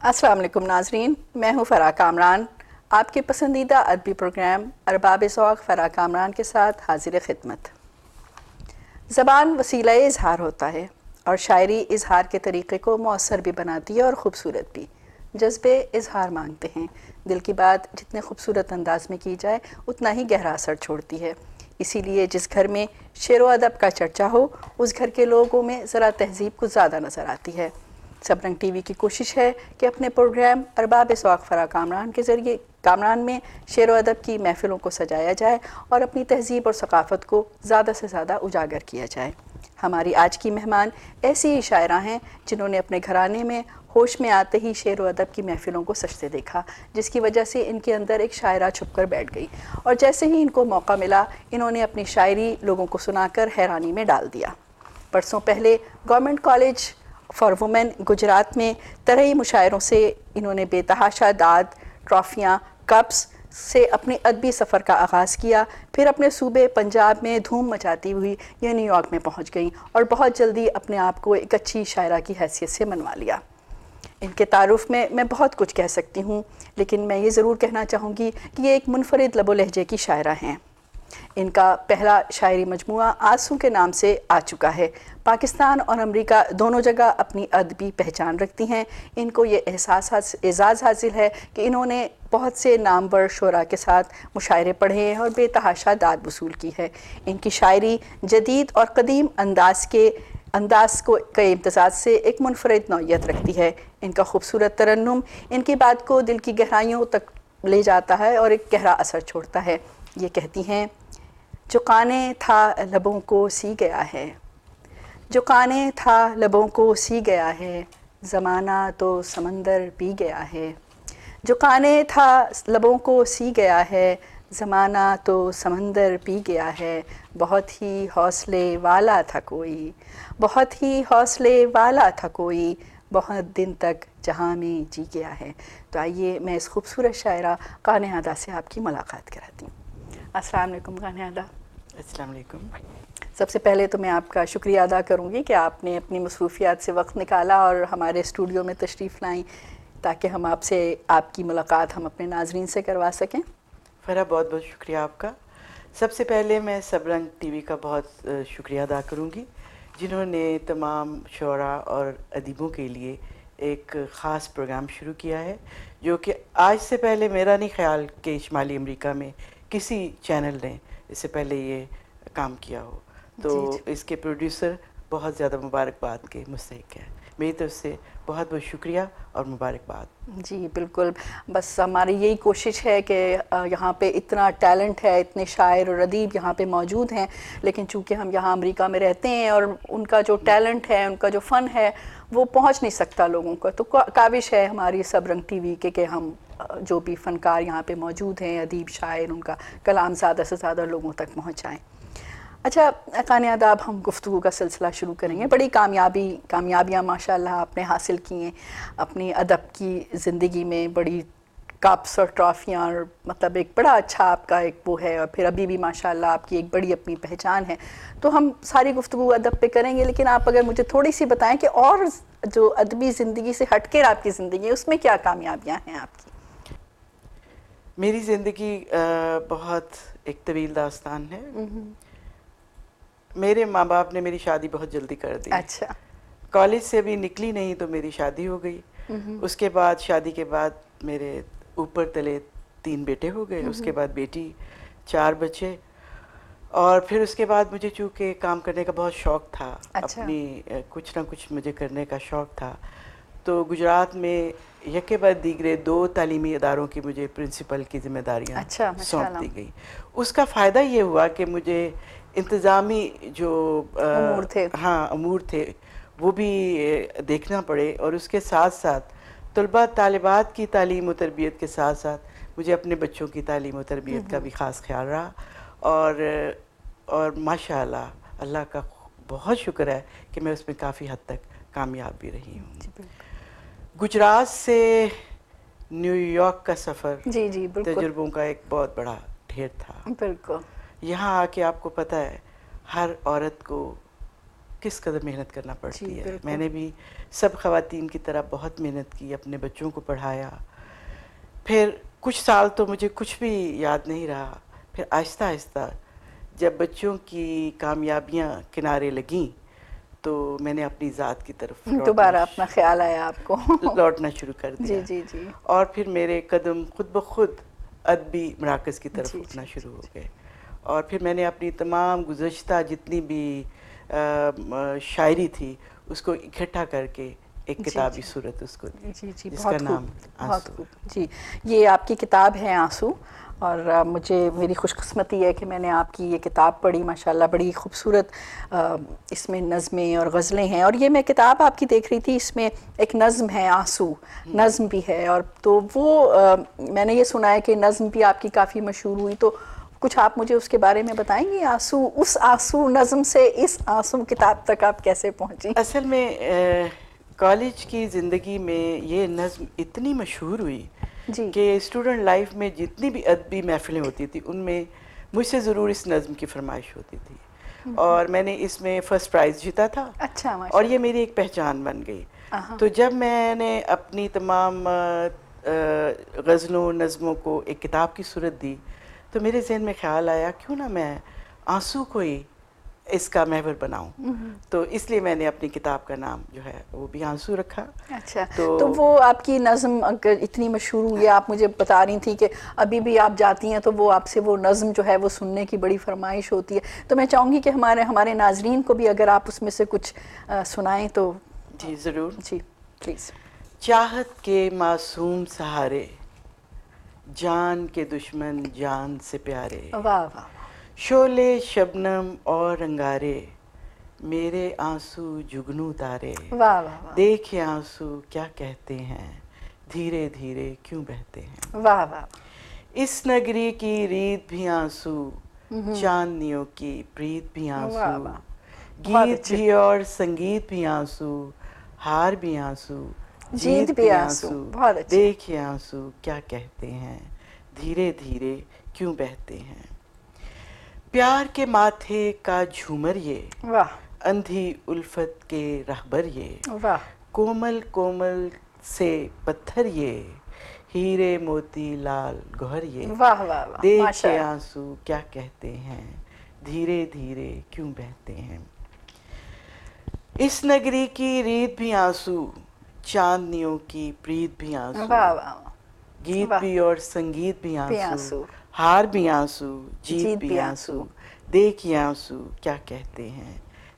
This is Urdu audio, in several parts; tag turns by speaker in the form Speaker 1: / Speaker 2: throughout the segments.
Speaker 1: السلام علیکم ناظرین، میں ہوں فرح کامران، آپ کے پسندیدہ ادبی پروگرام ارباب ذوق فرح کامران کے ساتھ حاضر خدمت۔ زبان وسیلہ اظہار ہوتا ہے اور شاعری اظہار کے طریقے کو مؤثر بھی بناتی ہے اور خوبصورت بھی۔ جذبے اظہار مانگتے ہیں، دل کی بات جتنے خوبصورت انداز میں کی جائے اتنا ہی گہرا اثر چھوڑتی ہے۔ اسی لیے جس گھر میں شعر و ادب کا چرچا ہو اس گھر کے لوگوں میں ذرا تہذیب کچھ زیادہ نظر آتی ہے۔ سبرنگ ٹی وی کی کوشش ہے کہ اپنے پروگرام ارباب ذوق فرح کامران کے ذریعے کامران میں شعر و ادب کی محفلوں کو سجایا جائے اور اپنی تہذیب اور ثقافت کو زیادہ سے زیادہ اجاگر کیا جائے۔ ہماری آج کی مہمان ایسی ہی شاعرہ ہیں جنہوں نے اپنے گھرانے میں ہوش میں آتے ہی شعر و ادب کی محفلوں کو سجتے دیکھا، جس کی وجہ سے ان کے اندر ایک شاعرہ چھپ کر بیٹھ گئی، اور جیسے ہی ان کو موقع ملا انہوں نے اپنی شاعری لوگوں کو سنا کر حیرانی میں ڈال دیا۔ برسوں پہلے government college for women Gujrat میں طرحی مشاعروں سے انہوں نے بے تحاشا داد، ٹرافیاں، کپس سے اپنے ادبی سفر کا آغاز کیا، پھر اپنے صوبے پنجاب میں دھوم مچاتی ہوئی یہ نیو یارک میں پہنچ گئیں اور بہت جلدی اپنے آپ کو ایک اچھی شاعرہ کی حیثیت سے منوا لیا۔ ان کے تعارف میں بہت کچھ کہہ سکتی ہوں، لیکن میں یہ ضرور کہنا چاہوں گی کہ یہ ایک منفرد لب و لہجے کی شاعرہ ہیں۔ ان کا پہلا شاعری مجموعہ آنسوں کے نام سے آ چکا ہے۔ پاکستان اور امریکہ دونوں جگہ اپنی ادبی پہچان رکھتی ہیں۔ ان کو یہ اعزاز حاصل ہے کہ انہوں نے بہت سے نامور شعراء کے ساتھ مشاعرے پڑھے ہیں اور بے تحاشا داد وصول کی ہے۔ ان کی شاعری جدید اور قدیم انداز کے امتزاج سے ایک منفرد نوعیت رکھتی ہے۔ ان کا خوبصورت ترنم ان کی بات کو دل کی گہرائیوں تک لے جاتا ہے اور ایک گہرا اثر چھوڑتا ہے۔ یہ کہتی ہیں، جو قانے تھا لبوں کو سی گیا ہے، جو قانے تھا لبوں کو سی گیا ہے، زمانہ تو سمندر پی گیا ہے۔ جو قانے تھا لبوں کو سی گیا ہے، زمانہ تو سمندر پی گیا ہے۔ بہت ہی حوصلے والا تھا کوئی، بہت ہی حوصلے والا تھا کوئی، بہت دن تک جہاں میں جی گیا ہے۔ تو آئیے میں اس خوبصورت شاعرہ قانع ادا سے آپ کی ملاقات کراتی ہوں۔ السلام علیکم قانع ادا۔
Speaker 2: السلام علیکم۔
Speaker 1: سب سے پہلے تو میں آپ کا شکریہ ادا کروں گی کہ آپ نے اپنی مصروفیات سے وقت نکالا اور ہمارے اسٹوڈیو میں تشریف لائیں تاکہ ہم آپ کی ملاقات ہم اپنے ناظرین سے کروا سکیں۔
Speaker 2: فرح، بہت بہت شکریہ آپ کا۔ سب سے پہلے میں سبرنگ ٹی وی کا بہت شکریہ ادا کروں گی جنہوں نے تمام شعراء اور ادیبوں کے لیے ایک خاص پروگرام شروع کیا ہے، جو کہ آج سے پہلے میرا نہیں خیال کہ شمالی امریکہ میں کسی چینل نے اس سے پہلے یہ کام کیا ہو۔ تو اس کے پروڈیوسر بہت زیادہ مبارکباد کے مستحق ہیں۔ میری طرف سے بہت بہت شکریہ اور مبارکباد۔
Speaker 1: جی بالکل، بس ہماری یہی کوشش ہے کہ یہاں پہ اتنا ٹیلنٹ ہے، اتنے شاعر اور ادیب یہاں پہ موجود ہیں، لیکن چونکہ ہم یہاں امریکہ میں رہتے ہیں اور ان کا جو ٹیلنٹ ہے، ان کا جو فن ہے وہ پہنچ نہیں سکتا لوگوں کو، تو کاوش ہے ہماری سبرنگ ٹی وی کے کہ ہم جو بھی فنکار یہاں پہ موجود ہیں، ادیب، شاعر، ان کا کلام زیادہ سے زیادہ لوگوں تک پہنچائیں۔ اچھا قانع ادا، اب ہم گفتگو کا سلسلہ شروع کریں گے۔ بڑی کامیابیاں ماشاءاللہ آپ نے حاصل کی ہیں اپنی ادب کی زندگی میں، بڑی کپس اور ٹرافیاں، اور مطلب ایک بڑا اچھا آپ کا ایک وہ ہے، اور پھر ابھی بھی ماشاءاللہ آپ کی ایک بڑی اپنی پہچان ہے۔ تو ہم ساری گفتگو ادب پہ کریں گے، لیکن آپ اگر مجھے تھوڑی سی بتائیں کہ اور جو ادبی زندگی سے ہٹ کر آپ کی زندگی ہے اس میں کیا کامیابیاں ہیں آپ کی؟
Speaker 2: میری زندگی بہت ایک طویل داستان ہے۔ میرے ماں باپ نے میری شادی بہت جلدی کر دی۔
Speaker 1: اچھا۔
Speaker 2: کالج سے بھی نکلی نہیں تو میری شادی ہو گئی۔ اس کے بعد شادی کے بعد میرے اوپر تلے 3 بیٹے ہو گئے، اس کے بعد بیٹی، 4 بچے، اور پھر اس کے بعد مجھے چونکہ کام کرنے کا بہت شوق تھا، اپنی کچھ نہ کچھ مجھے کرنے کا شوق تھا، تو گجرات میں یکے بعد دیگرے 2 تعلیمی اداروں کی مجھے پرنسپل کی ذمہ داریاں سونپ دی گئی۔ اس کا فائدہ یہ ہوا کہ مجھے انتظامی جو امور تھے وہ بھی دیکھنا پڑے، اور اس کے ساتھ ساتھ طلباء طالبات کی تعلیم و تربیت کے ساتھ ساتھ مجھے اپنے بچوں کی تعلیم و تربیت کا بھی خاص خیال رہا، اور ماشاءاللہ اللہ کا بہت شکر ہے کہ میں اس میں کافی حد تک کامیاب بھی رہی ہوں۔ گجرات سے نیو یارک کا سفر تجربوں کا ایک بہت بڑا ڈھیر تھا۔
Speaker 1: بالکل۔
Speaker 2: یہاں آ کے آپ کو پتہ ہے ہر عورت کو کس قدر محنت کرنا پڑتی
Speaker 1: جی،
Speaker 2: ہے.
Speaker 1: بالکل.
Speaker 2: میں نے بھی سب خواتین کی طرح بہت محنت کی, اپنے بچوں کو پڑھایا. پھر کچھ سال تو مجھے کچھ بھی یاد نہیں رہا. پھر آہستہ آہستہ جب بچوں کی کامیابیاں کنارے لگیں تو میں نے اپنی ذات کی طرف
Speaker 1: دوبارہ اپنا خیال آیا آپ کو.
Speaker 2: لوٹنا شروع کر دیا.
Speaker 1: جی جی جی.
Speaker 2: اور پھر میرے قدم خود بخود ادبی مراکز کی طرف
Speaker 1: جی
Speaker 2: اٹھنا
Speaker 1: جی
Speaker 2: شروع ہو
Speaker 1: جی.
Speaker 2: گئے. اور پھر میں نے اپنی تمام گزشتہ جتنی بھی شاعری تھی اس کو اکٹھا کر کے ایک کتابی صورت اس کو دی,
Speaker 1: جی جی,
Speaker 2: جس کا
Speaker 1: بہت
Speaker 2: نام
Speaker 1: خوب,
Speaker 2: آنسو.
Speaker 1: بہت خوب. جی, یہ آپ کی کتاب ہے آنسو, اور مجھے میری خوش قسمتی ہے کہ میں نے آپ کی یہ کتاب پڑھی. ماشاءاللہ بڑی خوبصورت اس میں نظمیں اور غزلیں ہیں. اور یہ میں کتاب آپ کی دیکھ رہی تھی, اس میں ایک نظم ہے آنسو, نظم بھی ہے. اور تو وہ میں نے یہ سنا ہے کہ نظم بھی آپ کی کافی مشہور ہوئی, تو کچھ آپ مجھے اس کے بارے میں بتائیں گے؟ آنسو, اس آنسو نظم سے اس آنسو کتاب تک آپ کیسے پہنچی؟
Speaker 2: اصل میں کالج کی زندگی میں یہ نظم اتنی مشہور ہوئی
Speaker 1: جی
Speaker 2: کہ اسٹوڈنٹ لائف میں جتنی بھی ادبی محفلیں ہوتی تھی ان میں مجھ سے ضرور اس نظم کی فرمائش ہوتی تھی, اور میں نے اس میں فرسٹ پرائز جیتا تھا.
Speaker 1: اچھا,
Speaker 2: اور
Speaker 1: ماشاء
Speaker 2: یہ میری ایک پہچان بن گئی.
Speaker 1: اللہ.
Speaker 2: تو جب میں نے اپنی تمام غزلوں نظموں کو ایک کتاب کی صورت دی تو میرے ذہن میں خیال آیا کیوں نہ میں آنسو کو ہی اس کا محور بناؤں. تو اس لیے میں نے اپنی کتاب کا نام جو ہے وہ بھی آنسو رکھا.
Speaker 1: اچھا, تو وہ آپ کی نظم اگر اتنی مشہور ہوئی ہے, آپ مجھے بتا رہی تھی کہ ابھی بھی آپ جاتی ہیں تو وہ آپ سے وہ نظم جو ہے وہ سننے کی بڑی فرمائش ہوتی ہے. تو میں چاہوں گی کہ ہمارے ناظرین کو بھی اگر آپ اس میں سے کچھ سنائیں تو.
Speaker 2: جی ضرور.
Speaker 1: جی پلیز.
Speaker 2: چاہت کے معصوم سہارے, جان کے دشمن جان سے پیارے,
Speaker 1: واہ واہ,
Speaker 2: شعلے شبنم اور انگارے, میرے آنسو جگنو تارے,
Speaker 1: واہ واہ واہ,
Speaker 2: دیکھے آنسو کیا کہتے ہیں, دھیرے دھیرے کیوں بہتے ہیں.
Speaker 1: واہ واہ,
Speaker 2: اس نگری کی ریت بھی آنسو, چاندنیوں کی پریت بھی
Speaker 1: واہ
Speaker 2: آنسو,
Speaker 1: واہ, بہت
Speaker 2: گیت
Speaker 1: اچھے.
Speaker 2: بھی اور سنگیت بھی آنسو, ہار بھی آنسو جیت بھی آنسو,
Speaker 1: بہت اچھے.
Speaker 2: دیکھے آنسو کیا کہتے ہیں, دھیرے دھیرے کیوں بہتے ہیں. پیار کے ماتھے کا جھومر یہ,
Speaker 1: واہ
Speaker 2: اندھی الفت کے رہبر یہ,
Speaker 1: واہ,
Speaker 2: کومل کومل سے پتھر یہ, ہیرے موتی لال گوہر یہ,
Speaker 1: واہ واہ واہ,
Speaker 2: دیکھ
Speaker 1: ماشاء
Speaker 2: کے
Speaker 1: اللہ.
Speaker 2: آنسو کیا کہتے ہیں, دھیرے دھیرے کیوں بہتے ہیں. اس نگری کی ریت بھی آنسو, چاندنیوں کی پریت بھی آنسو,
Speaker 1: واہ واہ,
Speaker 2: گیت
Speaker 1: واہ,
Speaker 2: بھی اور سنگیت بھی آنسو, ہار بھی آنسو جیت بھی آنسو, دیکھیے آنسو کیا کہتے ہیں,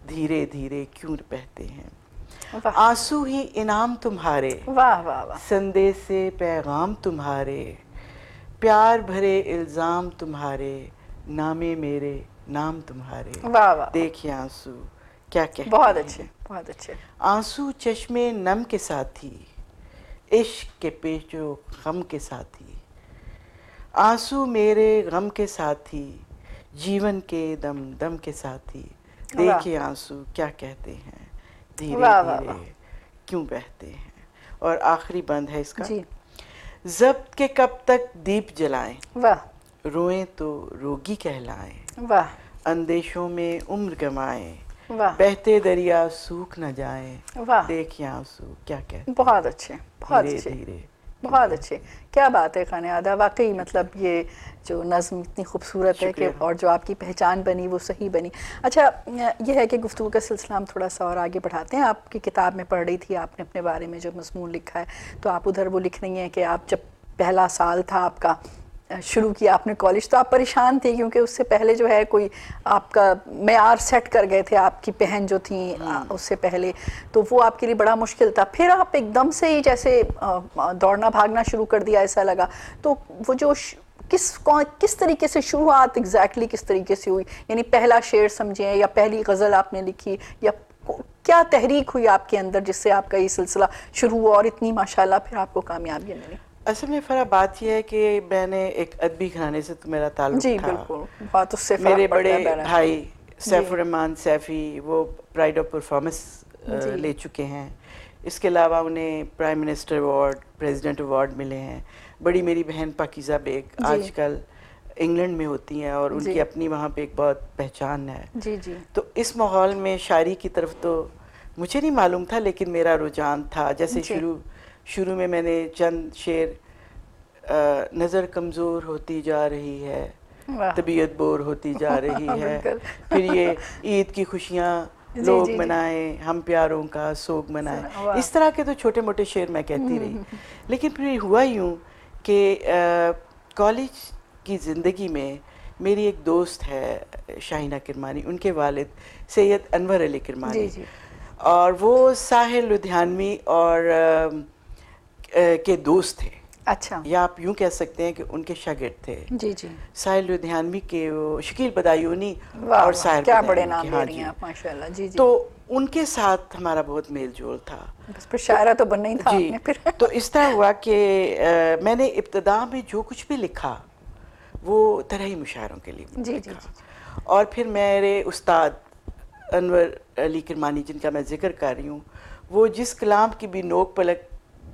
Speaker 2: دھیرے دھیرے کیوں بہتے ہیں.
Speaker 1: واہ
Speaker 2: آنسو ہی انعام تمہارے,
Speaker 1: واہ واہ واہ,
Speaker 2: سندیس سے پیغام تمہارے, پیار بھرے الزام تمہارے, نامے میرے نام تمہارے,
Speaker 1: واہ واہ,
Speaker 2: دیکھیے آنسو کیا کہتے
Speaker 1: بہت
Speaker 2: ہیں.
Speaker 1: اچھے, بہت اچھے.
Speaker 2: آنسو چشمے نم کے ساتھی, عشق کے پیچ و خم کے ساتھی, آنسو میرے غم کے ساتھی, جیون کے دم دم کے ساتھی, دیکھے آنسو کیا کہتے ہیں, دھیرے
Speaker 1: واہ واہ
Speaker 2: دھیرے
Speaker 1: واہ,
Speaker 2: کیوں بہتے ہیں. اور آخری بند ہے اس کا,
Speaker 1: جی,
Speaker 2: ضبط کے کب تک دیپ جلائیں,
Speaker 1: واہ
Speaker 2: روئیں تو روگی کہلائیں,
Speaker 1: واہ
Speaker 2: اندیشوں میں عمر گمائیں,
Speaker 1: واہ,
Speaker 2: بہتے دریا سوکھ نہ جائیں,
Speaker 1: واہ,
Speaker 2: دیکھیں آنسو کیا کہتے
Speaker 1: بہت
Speaker 2: ہیں,
Speaker 1: اچھے, بہت
Speaker 2: دھیرے
Speaker 1: اچھے,
Speaker 2: دھیرے
Speaker 1: بہت اچھے. کیا بات ہے خانہ عادہ, واقعی مطلب یہ جو نظم اتنی خوبصورت ہے کہ, اور جو آپ کی پہچان بنی وہ صحیح بنی. اچھا, یہ ہے کہ گفتگو کا سلسلہ ہم تھوڑا سا اور آگے بڑھاتے ہیں. آپ کی کتاب میں پڑھ رہی تھی آپ نے اپنے بارے میں جو مضمون لکھا ہے, تو آپ ادھر وہ لکھ رہی ہیں کہ آپ جب پہلا سال تھا آپ کا, شروع کیا آپ نے کالج, تو آپ پریشان تھی کیونکہ اس سے پہلے جو ہے کوئی آپ کا معیار سیٹ کر گئے تھے آپ کی بہن جو تھیں اس سے پہلے, تو وہ آپ کے لیے بڑا مشکل تھا. پھر آپ ایک دم سے ہی جیسے دوڑنا بھاگنا شروع کر دیا ایسا لگا. تو وہ جو کس طریقے سے شروعات ایگزیکٹلی کس طریقے سے ہوئی, یعنی پہلا شعر سمجھیں یا پہلی غزل آپ نے لکھی, یا کیا تحریک ہوئی آپ کے اندر جس سے آپ کا یہ سلسلہ شروع ہوا اور اتنی ماشاءاللہ پھر آپ کو کامیابیاں ملی؟
Speaker 2: اصل میں فرا بات یہ ہے کہ میں نے ایک ادبی گھرانے سے تو میرا تعلق
Speaker 1: جی
Speaker 2: تھا.
Speaker 1: بالکل, بہت اس سے
Speaker 2: میرے
Speaker 1: فرق پڑتا ہے.
Speaker 2: بڑے بھائی سیف الرحمان سیفی وہ پرائڈ آف پرفارمنس لے چکے ہیں. اس کے علاوہ انہیں prime minister award, president award ملے ہیں. بڑی میری بہن پاکیزہ بیگ آج کل انگلینڈ میں ہوتی ہیں اور ان کی اپنی وہاں پہ ایک بہت پہچان ہے.
Speaker 1: جی جی.
Speaker 2: تو اس ماحول میں شاعری کی طرف تو مجھے نہیں معلوم تھا لیکن میرا رجحان تھا. جیسے شروع میں نے چند شعر نظر کمزور ہوتی جا رہی ہے, طبیعت بور ہوتی جا رہی ہے, پھر یہ عید کی خوشیاں لوگ منائیں, ہم پیاروں کا سوگ منائیں, اس طرح کے تو چھوٹے موٹے شعر میں کہتی رہی. لیکن پھر ہوا یوں کہ کالج کی زندگی میں میری ایک دوست ہے شاہینہ کرمانی, ان کے والد سید انور علی کرمانی, اور وہ ساحل لدھیانوی اور کے دوست تھے.
Speaker 1: اچھا.
Speaker 2: یا آپ یوں کہہ سکتے ہیں کہ ان کے شاگرد تھے.
Speaker 1: جی جی.
Speaker 2: ساحل لدھیانوی کے وہ شکیل بدایونی اور ساحل
Speaker 1: کیا بڑے نام لے رہی ہیں آپ, ماشاءاللہ. جی جی.
Speaker 2: تو ان کے ساتھ ہمارا بہت میل جول تھا.
Speaker 1: بس پھر شاعرہ تو بننا ہی تھا آپ نے پھر.
Speaker 2: تو اس طرح ہوا کہ میں نے ابتدا میں جو کچھ بھی لکھا وہ طرحی مشاعروں کے لیے لکھا. اور پھر میرے استاد انور علی کرمانی جن کا میں ذکر کر رہی ہوں, وہ جس کلام کی بھی نوک پلک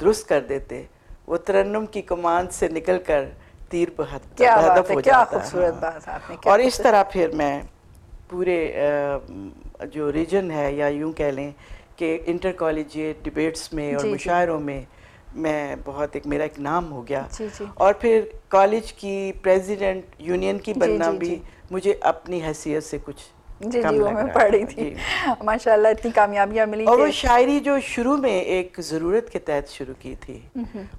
Speaker 2: درست کر دیتے, وہ ترنم کی کمان سے نکل کر تیر پہ ہدف ہو
Speaker 1: کیا
Speaker 2: جاتا.
Speaker 1: خوبصورت بات آپ نے.
Speaker 2: اور اس طرح پھر میں پورے جو ریجن ہے یا یوں کہہ لیں کہ انٹر کالجیٹ ڈبیٹس میں اور مشاعروں میں بہت میرا ایک نام ہو گیا. اور پھر کالج کی پریزیڈنٹ یونین کی بننا بھی مجھے اپنی حیثیت سے کچھ کم لگ رہا.
Speaker 1: میں پڑھ رہی تھی ماشاءاللہ اتنی کامیابیاں ملی.
Speaker 2: اور وہ شاعری جو شروع میں ایک ضرورت کے تحت شروع کی تھی,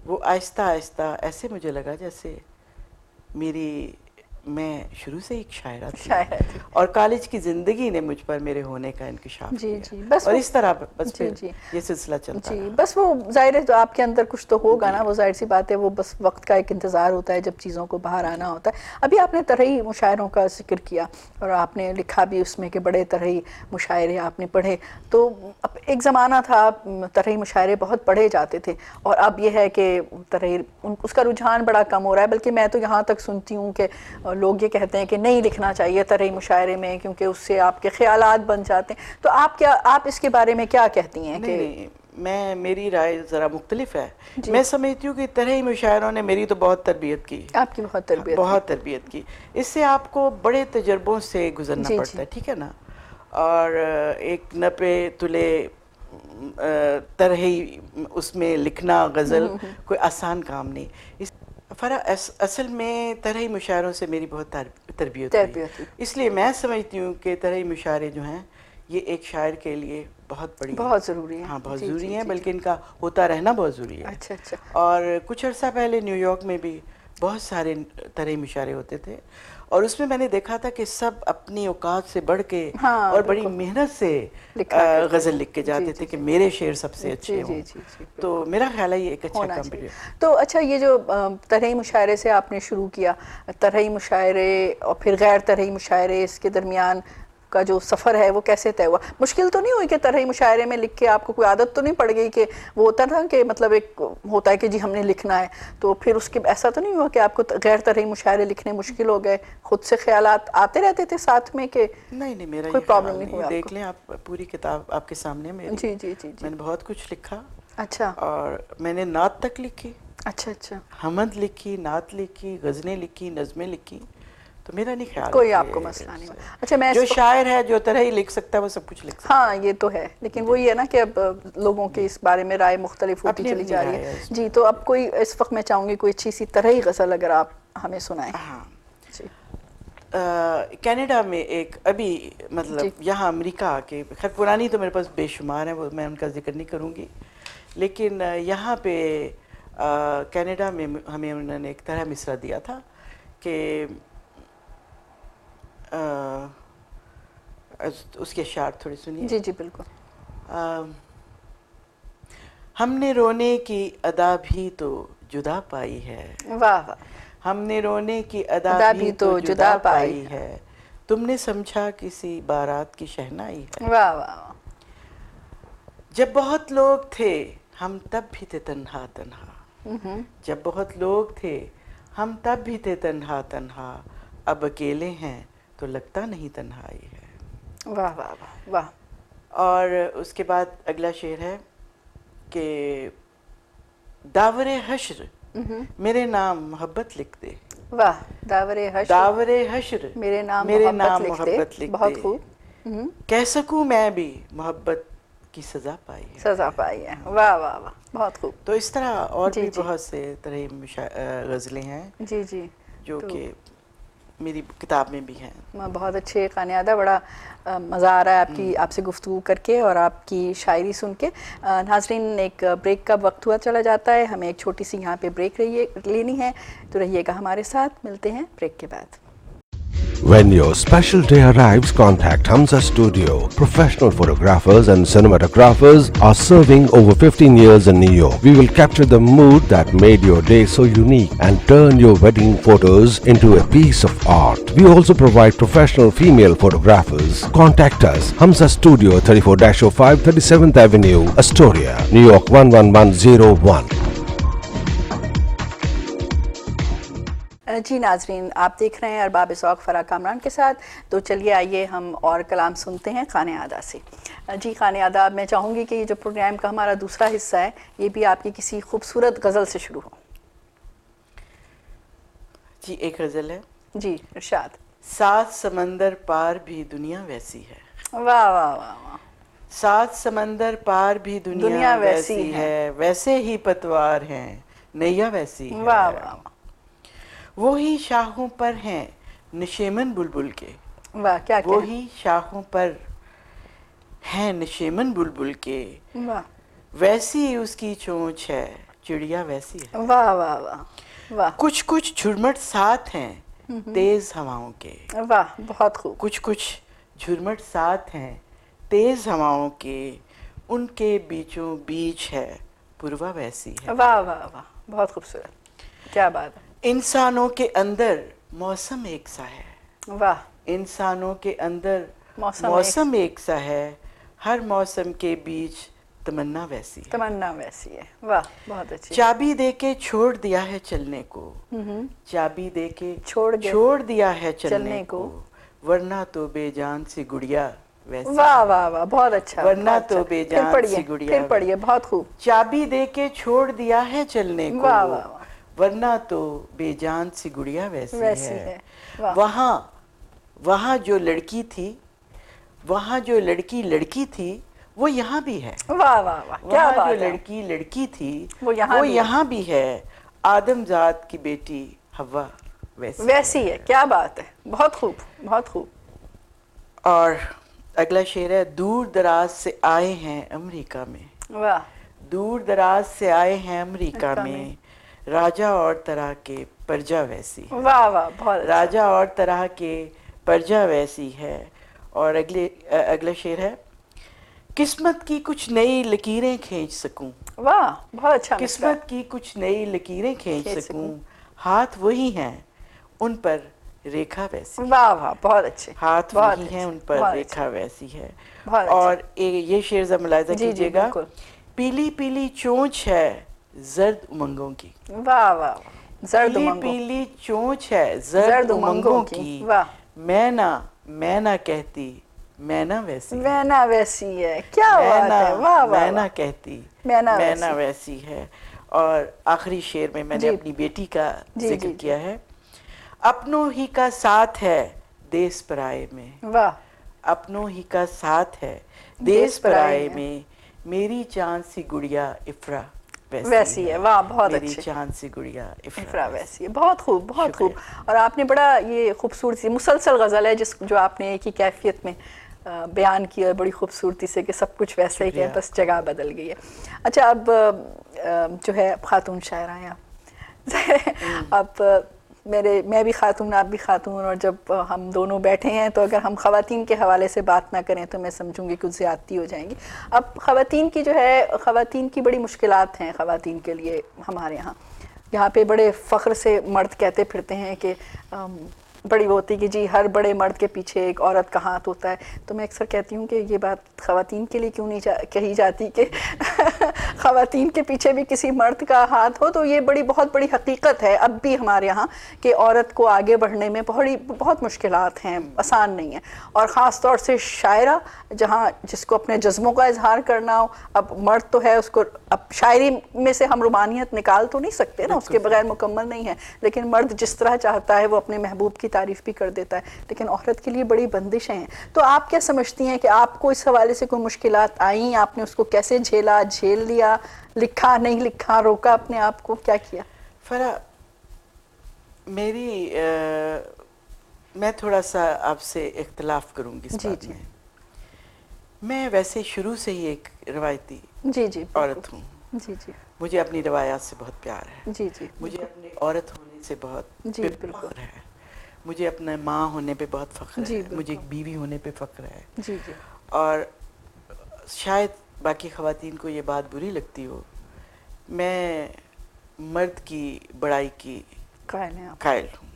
Speaker 2: وہ آہستہ آہستہ ایسے مجھے لگا جیسے میں شروع سے ایک شاعرہ تھی اور کالج کی زندگی نے مجھ پر میرے ہونے کا انکشاف کیا. اور اس طرح بس یہ سلسلہ چلتا رہا.
Speaker 1: بس وہ ظاہر ہے تو آپ کے اندر کچھ تو ہوگا نا, وہ ظاہر سی بات ہے, وہ بس وقت کا ایک انتظار ہوتا ہے جب چیزوں کو باہر آنا ہوتا ہے. ابھی آپ نے طرحی مشاعروں کا ذکر کیا اور آپ نے لکھا بھی اس میں کہ بڑے طرحی مشاعرے آپ نے پڑھے. تو ایک زمانہ تھا طرحی مشاعرے بہت پڑھے جاتے تھے, اور اب یہ ہے کہ طرحی اس کا رجحان بڑا کم ہو رہا ہے. بلکہ میں تو یہاں تک سنتی ہوں کہ لوگ یہ کہتے ہیں کہ نہیں لکھنا چاہیے طرحی مشاعرے میں کیونکہ اس سے آپ کے خیالات بن جاتے ہیں. تو آپ اس کے بارے میں کیا کہتی ہیں؟
Speaker 2: کہ میری رائے ذرا مختلف ہے. میں سمجھتی ہوں کہ طرحی مشاعروں نے میری تو بہت تربیت کی.
Speaker 1: آپ کی بہت
Speaker 2: تربیت کی. اس سے آپ کو بڑے تجربوں سے گزرنا پڑتا ہے, ٹھیک ہے نا. اور ایک نپے تلے طرحی اس میں لکھنا غزل کوئی آسان کام نہیں. اصل میں طرحی مشاعروں سے میری بہت تربیت ہوئی. اس لیے میں سمجھتی ہوں کہ طرحی مشاعرے جو ہیں یہ ایک شاعر کے لیے بہت ضروری ہیں. ہاں بہت ضروری ہیں, بلکہ ان کا ہوتا رہنا بہت ضروری ہے.
Speaker 1: اچھا.
Speaker 2: اور کچھ عرصہ پہلے نیو یارک میں بھی بہت سارے طرحی مشاعرے ہوتے تھے, اور اس میں میں نے دیکھا تھا کہ سب اپنی اوقات سے بڑھ کے اور بڑی محنت سے غزل لکھ کے جاتے تھے کہ میرے شعر سب سے اچھے ہوں. تو میرا خیال ہے یہ ایک اچھا کام ہے.
Speaker 1: تو اچھا, یہ جو طرحی مشاعرے سے آپ نے شروع کیا, طرحی مشاعرے اور پھر غیر طرحی مشاعرے, اس کے درمیان کا جو سفر ہے وہ کیسے طے ہوا؟ مشکل تو نہیں ہوئی کہ طرحی مشاعرے میں لکھ کے آپ کو کوئی عادت تو نہیں پڑ گئی کہ وہ ہوتا تھا کہ مطلب ایک ہوتا ہے کہ جی ہم نے لکھنا ہے, تو پھر اس کے ایسا تو نہیں ہوا کہ آپ کو غیر طرحی مشاعرے لکھنے مشکل ہو گئے, خود سے خیالات آتے رہتے تھے ساتھ میں کہ
Speaker 2: نہیں میرا
Speaker 1: کوئی پرابلم نہیں ہوا؟
Speaker 2: دیکھ لیں آپ پوری کتاب آپ کے سامنے میری.
Speaker 1: جی
Speaker 2: میں نے بہت کچھ لکھا.
Speaker 1: اچھا.
Speaker 2: اور میں نے نعت تک لکھی.
Speaker 1: اچھا.
Speaker 2: حمد لکھی, نعت لکھی, غزلیں لکھی, نظمیں لکھی. تو میرا نہیں خیال
Speaker 1: کوئی آپ کو مسئلہ نہیں ہوا. اچھا, میں
Speaker 2: جو شاعر ہے جو طرح ہی لکھ سکتا ہے وہ سب کچھ لکھ سکتا ہے.
Speaker 1: ہاں یہ تو ہے, لیکن وہ یہ ہے نا کہ اب لوگوں کے اس بارے میں رائے مختلف ہوتی چلی جا رہی ہے. جی, تو اب کوئی اس وقت میں چاہوں گی کوئی اچھی سی طرحی غزل اگر آپ ہمیں سنائیں.
Speaker 2: ہاں جی. کینیڈا میں ایک ابھی مطلب یہاں امریکہ کے, خیر پرانی تو میرے پاس بے شمار ہیں, وہ میں ان کا ذکر نہیں کروں گی, لیکن یہاں پہ کینیڈا میں ہمیں انہوں نے ایک طرح مصرع دیا تھا کہ اس کے اشعار تھوڑی سنیے.
Speaker 1: جی بالکل.
Speaker 2: ہم نے رونے کی ادا بھی تو جدا پائی ہے.
Speaker 1: واہ واہ.
Speaker 2: ہم نے رونے کی ادا بھی تو جدا پائی ہے, تم نے سمجھا کسی بارات کی شہنائی ہے.
Speaker 1: واہ واہ.
Speaker 2: جب بہت لوگ تھے ہم تب بھی تھے تنہا تنہا, جب بہت لوگ تھے ہم تب بھی تھے تنہا تنہا, اب اکیلے ہیں تو لگتا نہیں تنہائی ہے.
Speaker 1: واہ واہ واہ واہ.
Speaker 2: اور اس کے بعد اگلا شعر ہے کہ داور حشر میرے نام محبت لکھ دے.
Speaker 1: واہ، داور حشر،
Speaker 2: داور حشر
Speaker 1: میرے نام
Speaker 2: محبت لکھ
Speaker 1: بہت
Speaker 2: دے،
Speaker 1: خوب،
Speaker 2: کہہ سکوں میں بھی محبت کی سزا پائی ہے.
Speaker 1: سزا پائی ہے. واہ واہ واہ، بہت خوب.
Speaker 2: تو اس طرح اور
Speaker 1: جی
Speaker 2: بھی
Speaker 1: جی
Speaker 2: بہت سے طرح غزلیں ہیں
Speaker 1: جی جی،
Speaker 2: جو
Speaker 1: تو
Speaker 2: کہ میری کتاب میں بھی ہیں.
Speaker 1: بہت اچھے قانعادہ، بڑا مزہ آ رہا ہے آپ سے گفتگو کر کے اور آپ کی شاعری سن کے. ناظرین، ایک بریک کا وقت ہوا چلا جاتا ہے، ہمیں ایک چھوٹی سی یہاں پہ بریک لینی ہے، تو رہیے گا ہمارے ساتھ. ملتے ہیں بریک کے بعد.
Speaker 3: When your special day arrives, contact Hamza Studio. Professional photographers and cinematographers are serving over 15 years in New York. We will capture the mood that made your day so unique and turn your wedding photos into a piece of art. We also provide professional female photographers. Contact us. Hamza Studio, 34-05 37th Avenue, Astoria, New York 11101.
Speaker 1: جی ناظرین، آپ دیکھ رہے ہیں ارباب ذوق فرا کامران کے ساتھ. تو چلیے آئیے ہم اور کلام سنتے ہیں خانہ عادا سے. جی خانہ عادا، میں چاہوں گی کہ یہ جو پروگرام کا ہمارا دوسرا حصہ ہے یہ بھی آپ کی کسی خوبصورت غزل سے شروع ہو.
Speaker 2: جی ایک غزل ہے.
Speaker 1: جی ارشاد.
Speaker 2: 7 سمندر پار بھی دنیا ویسی ہے.
Speaker 1: واہ واہ واہ واہ.
Speaker 2: 7 سمندر پار بھی دنیا ویسی ہے، ویسے ہی پتوار ہیں نیا ویسی ہے.
Speaker 1: واہ واہ واہ.
Speaker 2: وہی شاخوں پر ہیں نشیمن بلبل کے.
Speaker 1: واہ کیا کیا.
Speaker 2: وہی شاخوں پر ہیں نشیمن بلبل کے.
Speaker 1: واہ.
Speaker 2: ویسی اس کی چونچ ہے چڑیا ویسی ہے.
Speaker 1: واہ واہ واہ واہ.
Speaker 2: کچھ کچھ جھرمٹ ساتھ ہیں تیز ہواؤں کے.
Speaker 1: واہ بہت خوب.
Speaker 2: کچھ کچھ جھرمٹ ساتھ ہیں تیز ہواؤں کے، ان کے بیچوں بیچ ہے پروا ویسی ہے.
Speaker 1: واہ واہ واہ بہت خوبصورت، کیا بات ہے.
Speaker 2: انسانوں کے اندر موسم ایک سا ہے.
Speaker 1: واہ.
Speaker 2: انسانوں کے اندر موسم ایک سا ہے، ہر موسم کے بیچ تمنا ویسی ہے.
Speaker 1: تمنا ویسی ہے. واہ بہت اچھی.
Speaker 2: چابی دے کے چھوڑ دیا ہے چلنے کو. چابی دے کے چھوڑ دیا ہے چلنے کو، ورنہ تو بے جان سی گڑیا ویسی.
Speaker 1: واہ واہ واہ بہت اچھا.
Speaker 2: ورنہ تو بے جان سی گڑیا.
Speaker 1: پھر پڑھیے. بہت خوب.
Speaker 2: چابی دے کے چھوڑ دیا ہے چلنے کو،
Speaker 1: واہ واہ واہ.
Speaker 2: ورنہ تو بے جان سی گڑیا ویسی ہے.
Speaker 1: واہ.
Speaker 2: وہاں جو لڑکی تھی، وہاں جو لڑکی تھی وہ یہاں بھی ہے.
Speaker 1: واہ واہ واہ کیا بات ہے.
Speaker 2: جو لڑکی تھی وہ یہاں بھی ہے. آدم ذات کی بیٹی حوا
Speaker 1: ویسی ہے. کیا بات ہے. بہت خوب بہت خوب.
Speaker 2: اور اگلا شعر ہے. دور دراز سے آئے ہیں امریکہ میں.
Speaker 1: واہ.
Speaker 2: دور دراز سے آئے ہیں امریکہ میں، راجہ اور طرح کے پرجا ویسی.
Speaker 1: واہ واہ بہت.
Speaker 2: راجہ اور طرح کے پرجا ویسی ہے. اور اگلا شعر ہے. قسمت کی کچھ نئی لکیریں کھینچ سکوں.
Speaker 1: واہ بہت اچھا.
Speaker 2: قسمت کی کچھ نئی لکیریں کھینچ سکوں، ہاتھ وہی ہیں ان پر ریکھا ویسی.
Speaker 1: واہ واہ بہت اچھے.
Speaker 2: ہاتھ وہی ہیں ان پر ریکھا ویسی ہے. اور یہ شعر ذرا ملاحظہ کیجیے گا. پیلی پیلی چونچ ہے زرد امنگوں کی.
Speaker 1: واہ واہ. زرد
Speaker 2: پیلی پیلی چونچ ہے زرد امنگوں کی. میں نہ کہتی میں نہ ویسی.
Speaker 1: میں نہ ویسی ہے. کیا بات ہے. واہ واہ.
Speaker 2: میں نہ کہتی میں نہ ویسی ہے. اور آخری شعر میں نے اپنی بیٹی کا ذکر کیا ہے. اپنوں ہی کا ساتھ ہے دیس پرائے میں.
Speaker 1: واہ.
Speaker 2: اپنوں ہی کا ساتھ ہے دیس پرائے میں، میری چاند سی گڑیا افرا
Speaker 1: ویسی ہے. واہ بہت اچھی.
Speaker 2: میری چاند سی گڑیا
Speaker 1: افرا ویسی ہے. بہت خوب بہت خوب. اور آپ نے بڑا یہ خوبصورتی سی مسلسل غزل ہے جو آپ نے ایک ہی کیفیت میں بیان کیا بڑی خوبصورتی سے کہ سب کچھ ویسے ہی ہے، بس جگہ بدل گئی ہے. اچھا اب جو ہے خاتون شاعرہ ہیں آپ. میں بھی خاتون آپ بھی خاتون، اور جب ہم دونوں بیٹھے ہیں تو اگر ہم خواتین کے حوالے سے بات نہ کریں تو میں سمجھوں گی کچھ زیادتی ہو جائیں گی. اب خواتین کی جو ہے خواتین کی بڑی مشکلات ہیں خواتین کے لیے ہمارے یہاں پہ بڑے فخر سے مرد کہتے پھرتے ہیں کہ بڑی وہ ہوتی کہ جی ہر بڑے مرد کے پیچھے ایک عورت کا ہاتھ ہوتا ہے. تو میں اکثر کہتی ہوں کہ یہ بات خواتین کے لیے کیوں نہیں کہی جاتی کہ خواتین کے پیچھے بھی کسی مرد کا ہاتھ ہو تو یہ بہت بڑی حقیقت ہے اب بھی ہمارے یہاں کہ عورت کو آگے بڑھنے میں بہت مشکلات ہیں، آسان نہیں ہیں، اور خاص طور سے شاعرہ جس کو اپنے جذبوں کا اظہار کرنا ہو. اب مرد تو ہے، اس کو اب شاعری میں سے ہم رومانیت نکال تو نہیں سکتے نا، اس کے بغیر مکمل نہیں ہے، لیکن مرد جس طرح چاہتا ہے وہ اپنے محبوب کی تعریف بھی کر دیتا ہے، لیکن عورت کے لیے بڑی بندشیں ہیں. تو آپ کیا سمجھتی ہیں کہ آپ کو اس حوالے سے کوئی مشکلات آئیں، آپ نے اس کو کیسے جھیل لیا، لکھا نہیں لکھا، روکا اپنے آپ کو، کیا کیا؟
Speaker 2: فرح، میں تھوڑا سا آپ سے اختلاف کروں گی اس بات میں. میں ویسے شروع سے ہی ایک روایتی عورت ہوں. مجھے اپنی روایات سے بہت پیار ہے. مجھے اپنی عورت ہونے سے بہت فخر ہے. مجھے اپنے ماں ہونے پہ بہت فخر ہے. مجھے ایک بیوی ہونے پہ فخر ہے. اور شاید باقی خواتین کو یہ بات بری لگتی ہو، میں مرد کی بڑائی کی قائل ہوں.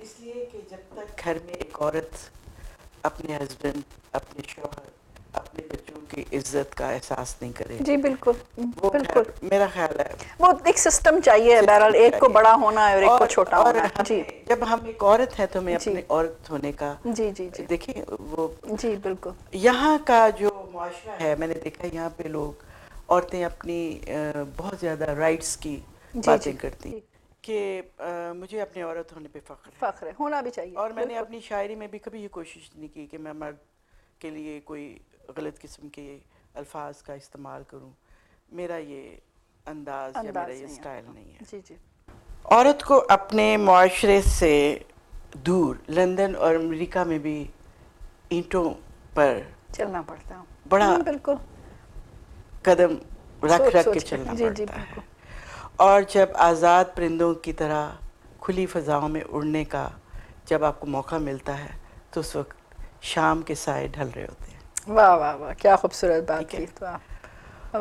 Speaker 2: اس لیے کہ جب تک گھر میں ایک عورت اپنے ہسبینڈ، اپنے شوہر، اپنے بچوں کی عزت کا احساس نہیں کرے،
Speaker 1: جی بالکل بالکل،
Speaker 2: میرا خیال ہے
Speaker 1: وہ ایک سسٹم چاہیے، بہرحال ایک کو بڑا ہونا ہے اور ایک کو چھوٹا ہونا ہے. جی
Speaker 2: جب ہم ایک عورت ہے تو ہمیں اپنے عورت ہونے کا دیکھیں، وہ
Speaker 1: جی بالکل
Speaker 2: یہاں کا جو معاشرہ ہے، میں نے دیکھا یہاں پہ لوگ عورتیں اپنی بہت زیادہ رائٹس کی باتیں کرتی کہ مجھے اپنی عورت ہونے پہ فخر
Speaker 1: ہے، ہونا بھی چاہیے.
Speaker 2: اور میں نے اپنی شاعری میں بھی کبھی یہ کوشش نہیں کی کہ میں مرد کے لیے کوئی غلط قسم کے الفاظ کا استعمال کروں. میرا یہ انداز یا میرا یہ اسٹائل نہیں ہے. عورت کو اپنے معاشرے سے دور لندن اور امریکہ میں بھی اینٹوں پر
Speaker 1: چلنا پڑتا ہے،
Speaker 2: بڑا
Speaker 1: بالکل
Speaker 2: قدم رکھ کے چلنا پڑتا ہے. اور جب آزاد پرندوں کی طرح کھلی فضاؤں میں اڑنے کا جب آپ کو موقع ملتا ہے تو اس وقت شام کے سائے ڈھل رہے ہوتے ہیں.
Speaker 1: واہ واہ واہ، کیا خوبصورت بات کی. تو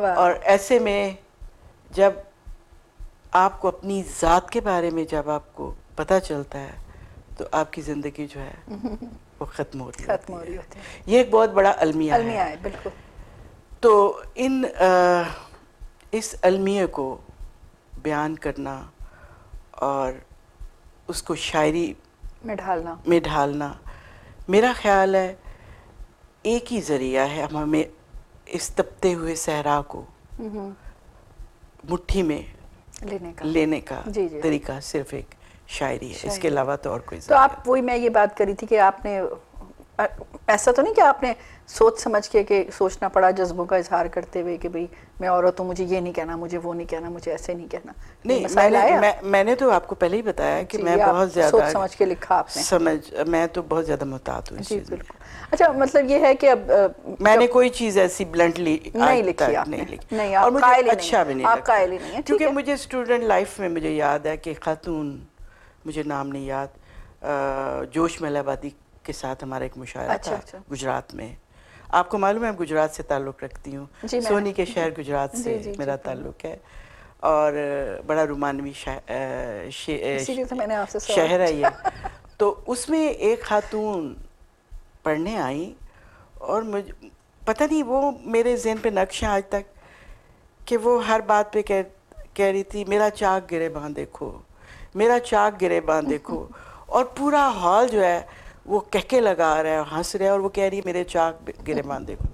Speaker 2: اور ایسے میں جب آپ کو اپنی ذات کے بارے میں جب آپ کو پتہ چلتا ہے تو آپ کی زندگی جو ہے وہ ختم ہو رہی ہوتی ہے. یہ ایک بہت بڑا المیہ ہے.
Speaker 1: بالکل.
Speaker 2: تو اس المیہ کو بیان کرنا اور اس کو شاعری میں ڈھالنا میرا خیال ہے ایک ہی ذریعہ ہے ہمیں اس تپتے ہوئے صحرا کو مٹھی میں لینے کا طریقہ صرف ایک شاعری ہے. اس کے علاوہ تو اور کوئی ذریعہ.
Speaker 1: تو آپ وہی میں یہ بات کری تھی کہ آپ نے ایسا تو نہیں کہ آپ نے سوچ سمجھ کے کہ سوچنا پڑا جذبوں کا اظہار کرتے ہوئے کہ بھئی میں عورت ہوں، مجھے یہ نہیں کہنا، مجھے وہ نہیں کہنا، مجھے ایسے نہیں کہنا؟
Speaker 2: نہیں، میں نے تو آپ کو پہلے ہی بتایا کہ میں بہت زیادہ
Speaker 1: سوچ سمجھ کے لکھا آپ نے.
Speaker 2: میں تو بہت زیادہ محتاط ہوں.
Speaker 1: جی بالکل. اچھا، مطلب یہ ہے کہ اب
Speaker 2: میں نے کوئی چیز ایسی بلنٹلی
Speaker 1: نہیں لکھی آپ نے. نہیں، آپ قائل ہی نہیں.
Speaker 2: اچھا بھی نہیں
Speaker 1: آپ قائل ہی نہیں ہے.
Speaker 2: کیونکہ مجھے اسٹوڈنٹ لائف میں مجھے یاد ہے کہ خاتون، مجھے نام نہیں یاد، جوش محل آبادی کے ساتھ ہمارا ایک مشاعرہ تھا گجرات میں. آپ کو معلوم ہے میں گجرات سے تعلق رکھتی ہوں. سونی کے شہر گجرات سے میرا تعلق ہے اور بڑا رومانوی شہر ہے یہ. تو اس میں ایک خاتون پڑھنے آئیں اور مجھے پتہ نہیں وہ میرے ذہن پہ نقش ہے آج تک کہ وہ ہر بات پہ کہہ رہی تھی میرا چاک گرے باں دیکھو، میرا چاک گرے باں دیکھو. اور پورا ہال جو ہے وہ کہکے لگا رہا ہے اور ہنس رہا ہے اور وہ کہہ رہی ہے میرے چاک گرے باں دیکھو.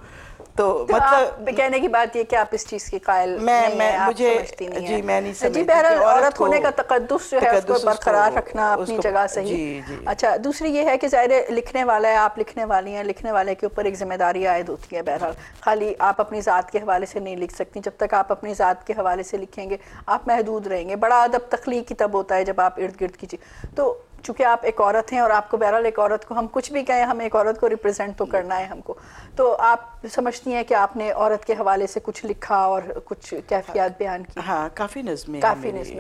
Speaker 2: تو مطلب
Speaker 1: کہنے کی بات یہ کہ آپ اس چیز کی قائل نہیں ہیں، آپ سمجھتی نہیں ہیں.
Speaker 2: جی میں نہیں سمجھتی.
Speaker 1: جی بہرحال عورت ہونے کا تقدس جو ہے اس کو برقرار رکھنا اپنی جگہ صحیح. اچھا، دوسری یہ ہے کہ ظاہر لکھنے والا ہے، آپ لکھنے والی ہیں، لکھنے والے کے اوپر ایک ذمہ داری عائد ہوتی ہے. بہرحال خالی آپ اپنی ذات کے حوالے سے نہیں لکھ سکتی. جب تک آپ اپنی ذات کے حوالے سے لکھیں گے آپ محدود رہیں گے. بڑا ادب تخلیقی تب ہوتا ہے جب آپ ارد گرد کیجیے. تو چونکہ آپ ایک عورت ہیں اور آپ کو بہرحال ایک عورت کو ہم کچھ بھی کہیں، ہم ایک عورت کو ریپرزینٹ تو کرنا ہے ہم کو، تو آپ سمجھتی ہیں کہ آپ نے عورت کے حوالے سے کچھ لکھا اور کچھ کیفیات بیان کی؟
Speaker 2: ہاں، کافی نظمیں.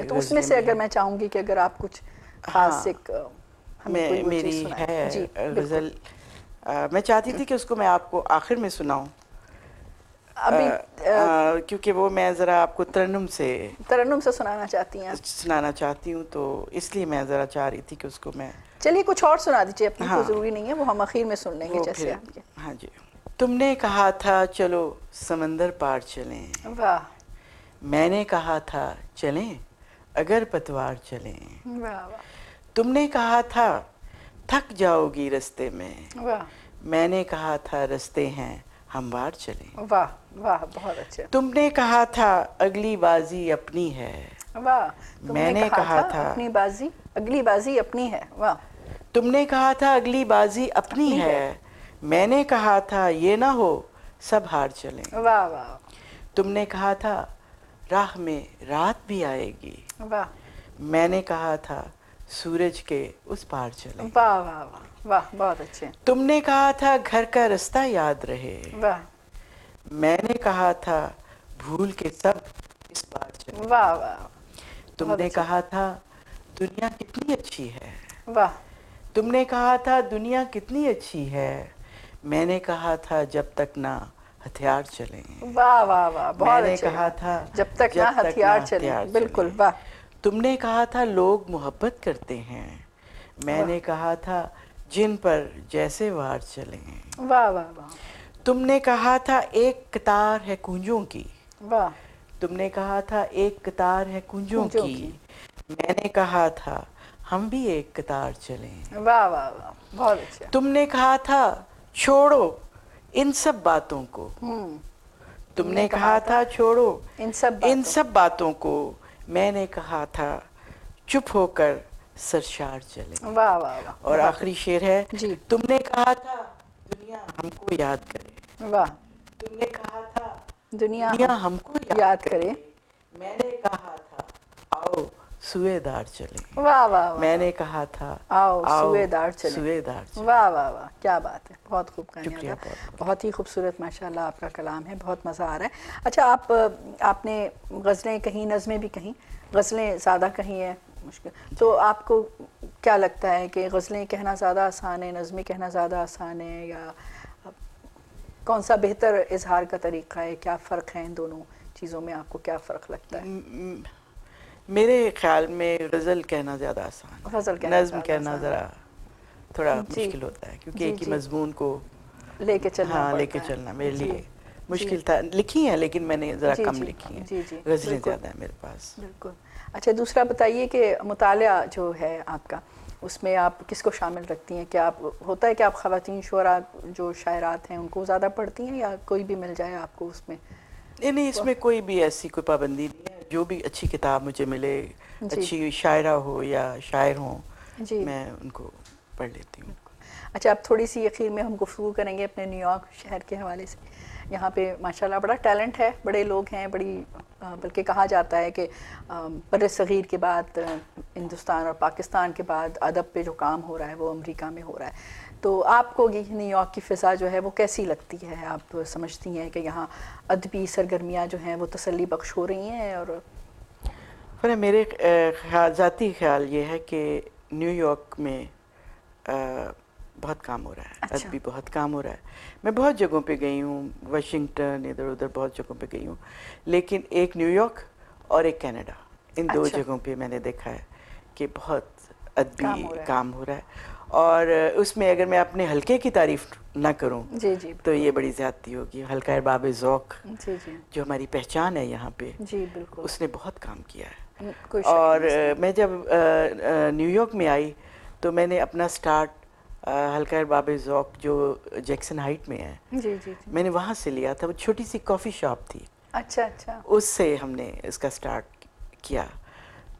Speaker 1: تو اس میں سے اگر میں چاہوں گی کہ اگر آپ کچھ خاص ایک
Speaker 2: میری ہے غزل، میں چاہتی تھی کہ اس کو میں آپ کو آخر میں سناؤں کیونکہ وہ میں ذرا آپ کو ترنم سے سنانا چاہتی ہوں، تو اس لیے میں ذرا چاہ رہی تھی کہ اس کو میں.
Speaker 1: چلیے کچھ اور سنا دیجیے، اپنی کو ضروری نہیں ہے، وہ ہم اخیر میں سن لیں گے جیسے آپ کے.
Speaker 2: ہاں جی. تم نے کہا تھا چلو سمندر پار چلیں,
Speaker 1: واہ
Speaker 2: میں نے کہا تھا چلیں اگر پتوار چلیں,
Speaker 1: واہ واہ
Speaker 2: تم نے کہا تھا تھک جاؤ گی رستے میں,
Speaker 1: واہ
Speaker 2: میں نے کہا تھا رستے ہیں ہموار چلیں,
Speaker 1: واہ واہ, بہت اچھے.
Speaker 2: تم نے کہا تھا اگلی بازی اپنی ہے,
Speaker 1: واہ, تم
Speaker 2: میں نے کہا تھا
Speaker 1: اپنی بازی, اگلی بازی اپنی ہے. واہ,
Speaker 2: تم نے کہا تھا اگلی بازی اپنی ہے, میں نے کہا تھا یہ نہ ہو سب ہار چلیں,
Speaker 1: واہ واہ
Speaker 2: تم نے کہا تھا راہ میں رات بھی آئے گی,
Speaker 1: واہ
Speaker 2: میں نے کہا تھا سورج کے اس پار چلیں,
Speaker 1: واہ واہ واہ واہ, بہت اچھے.
Speaker 2: تم نے کہا تھا گھر کا رستہ یاد رہے,
Speaker 1: واہ
Speaker 2: میں نے کہا تھا بھول کے سب اس پار چلیں,
Speaker 1: واہ واہ,
Speaker 2: تم نے کہا تھا دنیا کتنی اچھی ہے,
Speaker 1: واہ
Speaker 2: تم نے کہا تھا دنیا کتنی اچھی ہے, میں نے کہا تھا جب تک نہ ہتھیار چلیں,
Speaker 1: واہ واہ واہ,
Speaker 2: میں
Speaker 1: بہت
Speaker 2: نے
Speaker 1: اچھے.
Speaker 2: کہا تھا
Speaker 1: جب تک نہ ہتھیار چلیں, بالکل. واہ,
Speaker 2: تم نے کہا تھا لوگ محبت کرتے ہیں, میں نے کہا تھا جن پر جیسے وار چلیں,
Speaker 1: واہ واہ واہ,
Speaker 2: تم نے کہا تھا ایک قطار ہے کنجوں کی,
Speaker 1: واہ
Speaker 2: تم نے کہا تھا ایک قطار ہے کنجوں کی, میں نے کہا تھا ہم بھی ایک قطار چلیں,
Speaker 1: واہ واہ واہ, بہت اچھا.
Speaker 2: تم نے کہا تھا چھوڑو ان سب باتوں کو, تم نے کہا تھا چھوڑو ان سب باتوں کو, میں نے کہا تھا چپ ہو کر سرشار چلیں.
Speaker 1: واہ واہ واہ,
Speaker 2: اور آخری شعر ہے,
Speaker 1: جی,
Speaker 2: تم نے کہا تھا دنیا ہم کو یاد کرے,
Speaker 1: واہ,
Speaker 2: تم نے کہا تھا
Speaker 1: دنیا
Speaker 2: ہم کو
Speaker 1: یاد کرے,
Speaker 2: میں نے کہا تھا آؤ سوئے دار چلیں,
Speaker 1: واہ واہ,
Speaker 2: میں نے کہا تھا
Speaker 1: آؤ سوئے دار چلیں,
Speaker 2: سوئے دار چلیں.
Speaker 1: واہ واہ واہ, کیا بات ہے, بہت خوب کہانی.
Speaker 2: شکریہ,
Speaker 1: بہت ہی خوبصورت ماشاءاللہ آپ کا کلام ہے, بہت مزہ آ رہا ہے. اچھا, آپ نے غزلیں کہیں, نظمیں بھی کہیں, غزلیں زیادہ کہیں ہیں مشکل, تو آپ کو کیا لگتا ہے کہ غزلیں کہنا زیادہ آسان ہے, نظمیں کہنا زیادہ آسان ہے, یا کون سا بہتر اظہار کا طریقہ ہے, کیا فرق ہے ان دونوں چیزوں میں, آپ کو کیا فرق لگتا ہے؟
Speaker 2: میرے خیال میں غزل کہنا زیادہ آسان ہے,
Speaker 1: غزل کہنا
Speaker 2: نظم کہنا ذرا تھوڑا مشکل ہوتا ہے, کیونکہ ایک ہی مضمون کو
Speaker 1: لے کے چلنا پڑتا ہے.
Speaker 2: لے کے چلنا میرے لیے مشکل تھا. لکھی ہیں لیکن میں نے ذرا کم لکھی ہیں, غزلیں زیادہ ہیں میرے پاس.
Speaker 1: بالکل. اچھا, دوسرا بتائیے کہ مطالعہ جو ہے آپ کا, اس میں آپ کس کو شامل رکھتی ہیں؟ کیا آپ ہوتا ہے کہ آپ خواتین شعراء جو شاعرات ہیں ان کو زیادہ پڑھتی ہیں, یا کوئی بھی مل جائے آپ کو اس میں؟
Speaker 2: نہیں, اس میں کوئی بھی ایسی کوئی پابندی نہیں ہے, جو بھی اچھی کتاب مجھے ملے, اچھی شاعرہ ہو یا شاعر ہوں, میں ان کو پڑھ لیتی ہوں.
Speaker 1: اچھا, آپ تھوڑی سی اخیر میں ہم گفتگو کریں گے اپنے نیو یارک شہر کے حوالے سے. یہاں پہ ماشاءاللہ بڑا ٹیلنٹ ہے, بڑے لوگ ہیں, بڑی بلکہ کہا جاتا ہے کہ بر صغیر کے بعد ہندوستان اور پاکستان کے بعد ادب پہ جو کام ہو رہا ہے وہ امریکہ میں ہو رہا ہے. تو آپ کو یہ نیو یارک کی فضا جو ہے وہ کیسی لگتی ہے؟ آپ سمجھتی ہیں کہ یہاں ادبی سرگرمیاں جو ہیں وہ تسلی بخش ہو رہی ہیں؟ اور
Speaker 2: میرے ذاتی خیال یہ ہے کہ نیو یارک میں بہت کام ہو رہا ہے, ادبی بہت کام ہو رہا ہے. میں بہت جگہوں پہ گئی ہوں, واشنگٹن, ادھر ادھر بہت جگہوں پہ گئی ہوں, لیکن ایک نیو یارک اور ایک کینیڈا, ان دو جگہوں پہ میں نے دیکھا ہے کہ بہت ادبی کام ہو رہا ہے. اور اس میں اگر میں اپنے حلقے کی تعریف نہ کروں تو یہ بڑی زیادتی ہوگی. حلقہ ارباب ذوق جو ہماری پہچان ہے یہاں پہ, اس نے بہت کام کیا ہے. اور میں جب نیو یارک میں آئی تو میں نے اپنا سٹارٹ حلقہ ارباب ذوق جو جیکسن ہائٹ میں ہے, میں نے وہاں سے لیا تھا. وہ چھوٹی سی کافی شاپ تھی, اس سے ہم نے اس کا سٹارٹ کیا.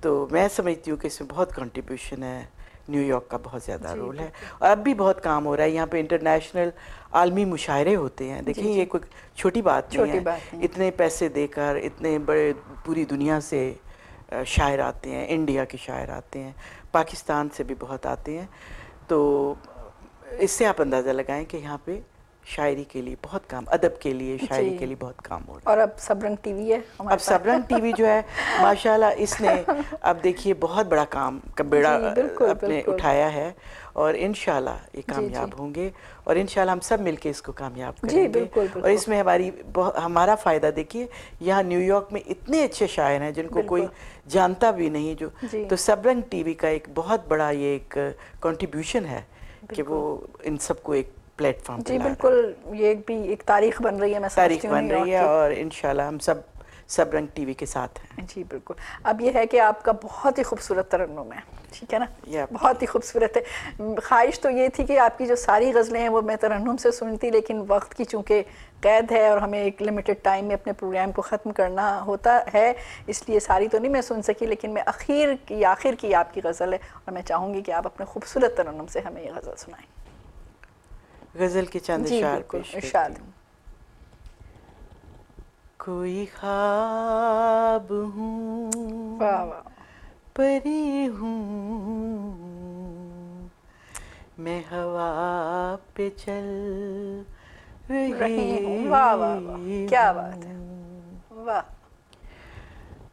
Speaker 2: تو میں سمجھتی ہوں کہ اس میں بہت کنٹریبیوشن ہے, نیو یارک کا بہت زیادہ رول ہے. اور اب بھی بہت کام ہو رہا ہے یہاں پہ, انٹرنیشنل عالمی مشاعرے ہوتے ہیں. دیکھیں یہ کوئی چھوٹی بات نہیں ہے, اتنے پیسے دے کر اتنے بڑے پوری دنیا سے شاعر آتے ہیں, انڈیا کے شاعر آتے ہیں, پاکستان سے بھی بہت آتے ہیں. تو اس سے آپ اندازہ لگائیں کہ یہاں پہ شاعری کے لیے بہت کام, ادب کے لیے, شاعری کے لیے بہت کام ہو رہا ہے.
Speaker 1: اور اب سب رنگ ٹی وی ہے,
Speaker 2: اب سب رنگ ٹی وی جو ہے ماشاءاللہ اس نے اب دیکھیے بہت بڑا کام کا بیڑا اپنے اٹھایا ہے, اور انشاءاللہ یہ کامیاب ہوں گے, اور انشاءاللہ ہم سب مل کے اس کو کامیاب کریں گے. اور اس میں ہمارا فائدہ دیکھیے, یہاں نیو یارک میں اتنے اچھے شاعر ہیں جن کو کوئی جانتا بھی نہیں, جو تو سب رنگ ٹی وی کا ایک بہت بڑا یہ ایک کنٹریبیوشن ہے کہ وہ ان سب کو ایک پلیٹ فارم پہ
Speaker 1: جی
Speaker 2: لا رہا ہے.
Speaker 1: بالکل، یہ بھی ایک تاریخ بن رہی ہے، میں
Speaker 2: تاریخ
Speaker 1: سمجھتی ہوں
Speaker 2: بن
Speaker 1: نیو
Speaker 2: رہی ہے
Speaker 1: یارک کی.
Speaker 2: اور انشاءاللہ ہم سب رنگ ٹی وی کے ساتھ ہیں.
Speaker 1: جی بالکل. اب یہ ہے کہ آپ کا بہت ہی خوبصورت ترنم ہے، ٹھیک ہے نا،
Speaker 2: Yep.
Speaker 1: بہت ہی خوبصورت ہے. خواہش تو یہ تھی کہ آپ کی جو ساری غزلیں ہیں وہ میں ترنم سے سنتی، لیکن وقت کی چونکہ قید ہے اور ہمیں ایک لمیٹڈ ٹائم میں اپنے پروگرام کو ختم کرنا ہوتا ہے، اس لیے ساری تو نہیں میں سن سکی، لیکن میں آخر کی آپ کی غزل ہے اور میں چاہوں گی کہ آپ اپنے خوبصورت ترنم سے ہمیں یہ غزل سنائیں.
Speaker 2: غزل کے چند
Speaker 1: جی
Speaker 2: اشعار
Speaker 1: بالکل،
Speaker 2: پیش کرتی
Speaker 1: ارشاد.
Speaker 2: ہوں. کوئی خواب ہوں،
Speaker 1: واہ واہ
Speaker 2: پری ہوں، میں ہوا پہ چل
Speaker 1: رہی ہوں.
Speaker 2: رہی
Speaker 1: واہ واہ واہ، کیا بات ہے،
Speaker 2: ہوں.
Speaker 1: واہ.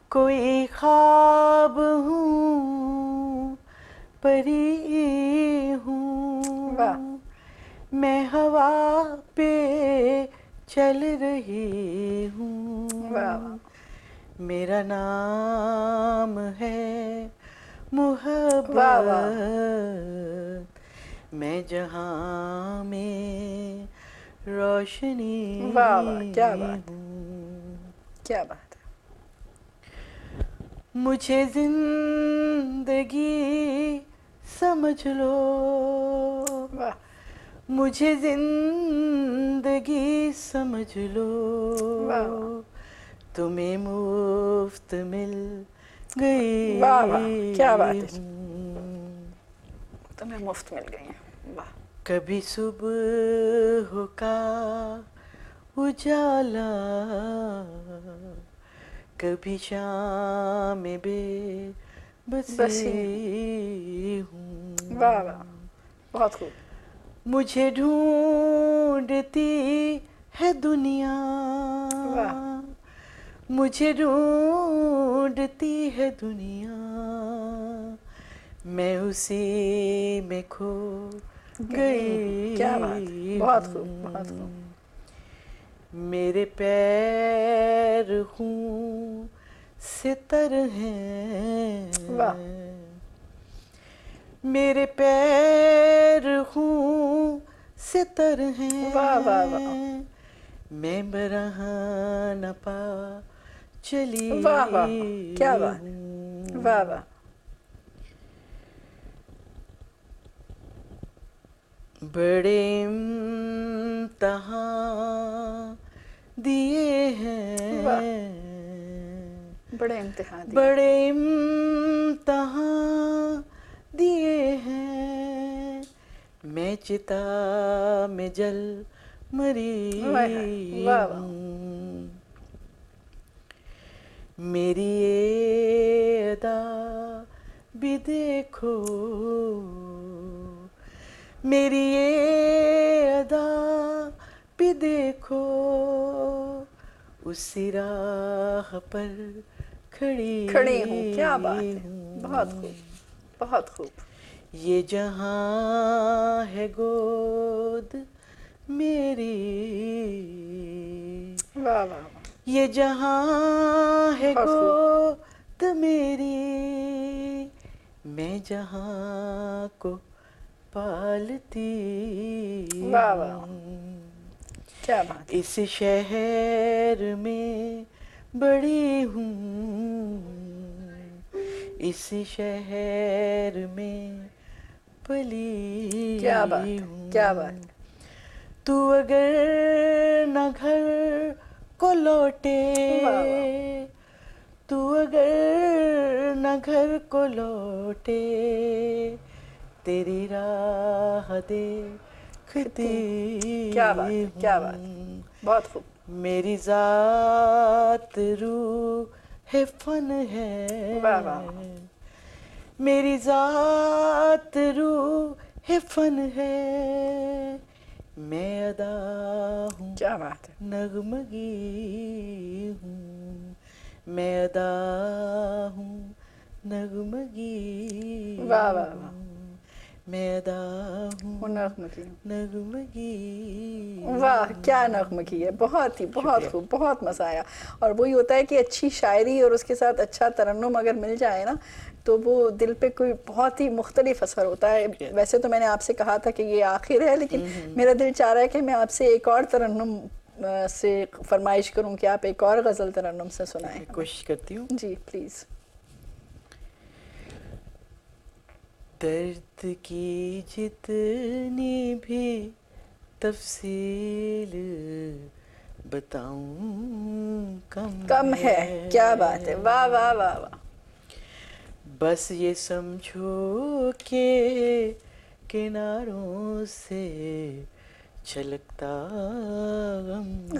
Speaker 2: کوئی خواب ہوں، پری
Speaker 1: واہ
Speaker 2: ہوں، میں ہوا پہ چل رہی ہوں.
Speaker 1: واہ واہ
Speaker 2: میرا نام ہے محبت،
Speaker 1: واہ واہ
Speaker 2: میں جہاں میں روشنی
Speaker 1: واہ واہ، کیا بات،
Speaker 2: ہوں.
Speaker 1: کیا بات ہے.
Speaker 2: مجھے زندگی سمجھ لو،
Speaker 1: واہ
Speaker 2: مجھے زندگی سمجھ لو،
Speaker 1: واہ واہ
Speaker 2: تمہیں مفت مل
Speaker 1: واہ واہ، کیا
Speaker 2: گئی
Speaker 1: بات ہے،
Speaker 2: ہوں.
Speaker 1: تمہیں مفت مل گئی ہیں. واہ
Speaker 2: کبھی صبح کا اجالا، کبھی شام بے بسی ہوں.
Speaker 1: واہ واہ، بہت خوب.
Speaker 2: مجھے ڈھونڈتی ہے دنیا،
Speaker 1: واہ
Speaker 2: مجھے ڈھونڈتی ہے دنیا، میں اسی میں کھو
Speaker 1: گئی ہوں. کیا بات ہے،
Speaker 2: گئی
Speaker 1: بہت خوب بہت خوب.
Speaker 2: ہوں. میرے پیر خون سے تر ہیں،
Speaker 1: واہ
Speaker 2: میرے پیر خون سے تر ہیں،
Speaker 1: واہ واہ واہ
Speaker 2: میں برہنہ پا
Speaker 1: واہ واہ، کیا
Speaker 2: چلی
Speaker 1: بات ہے،
Speaker 2: ہوں.
Speaker 1: واہ واہ
Speaker 2: بڑے امتحان دیے
Speaker 1: واہ،
Speaker 2: ہیں،
Speaker 1: بڑے امتحان دیے.
Speaker 2: بڑے امتحان دیے ہیں، میں چتا میں جل مری
Speaker 1: ہائے ہائے، واہ واہ
Speaker 2: ہوں. میری یہ ادا بھی دیکھو، میری یہ ادا بھی دیکھو، اسی راہ پر
Speaker 1: کھڑی ہوں. کیا بات ہے، بہت
Speaker 2: ہوں.
Speaker 1: خوب بہت خوب.
Speaker 2: یہ جہاں ہے گود میری،
Speaker 1: واہ واہ واہ،
Speaker 2: یہ جہاں ہے
Speaker 1: بہت خوب.
Speaker 2: گود میری، میں جہاں کو پالتی
Speaker 1: واہ واہ واہ،
Speaker 2: ہوں.
Speaker 1: کیا بات ہے.
Speaker 2: اس شہر میں بڑی ہوں، اس شہر میں پلی
Speaker 1: کیا بات ہے، کیا
Speaker 2: ہوں.
Speaker 1: بات ہے.
Speaker 2: تو اگر نہ گھر کو لوٹے،
Speaker 1: واہ واہ
Speaker 2: تو اگر نہ گھر کو لوٹے، تیری راہ دیکھتی
Speaker 1: کیا بات ہے، کیا بات ہے.
Speaker 2: ہوں.
Speaker 1: بہت خوب.
Speaker 2: میری ذات روح فن ہے،
Speaker 1: واہ واہ واہ،
Speaker 2: میری ذات روح فن ہے، میں ادا ہوں
Speaker 1: کیا بات ہے.
Speaker 2: نغمگی ہوں، میں ادا ہوں نغمگی
Speaker 1: واہ واہ واہ،
Speaker 2: ہوں. میں ادا ہوں
Speaker 1: نغمگی.
Speaker 2: نغمگی.
Speaker 1: واہ کیا نغمگی ہے, بہت ہی بہت خوب, بہت مزہ آیا. اور وہی ہوتا ہے کہ اچھی شاعری اور اس کے ساتھ اچھا ترنم اگر مل جائے نا تو وہ دل پہ کوئی بہت ہی مختلف اثر ہوتا ہے. ویسے تو میں نے آپ سے کہا تھا کہ یہ آخر ہے, لیکن میرا دل چاہ رہا ہے کہ میں آپ سے ایک اور ترنم سے فرمائش کروں کہ آپ ایک اور غزل ترنم سے سنائیں.
Speaker 2: کوشش کرتی ہوں.
Speaker 1: جی پلیز.
Speaker 2: درد کی جتنی بھی تفصیل بتاؤں
Speaker 1: کم ہے. کیا بات ہے, واہ واہ واہ واہ.
Speaker 2: بس یہ سمجھو کہ کناروں سے چھلکتا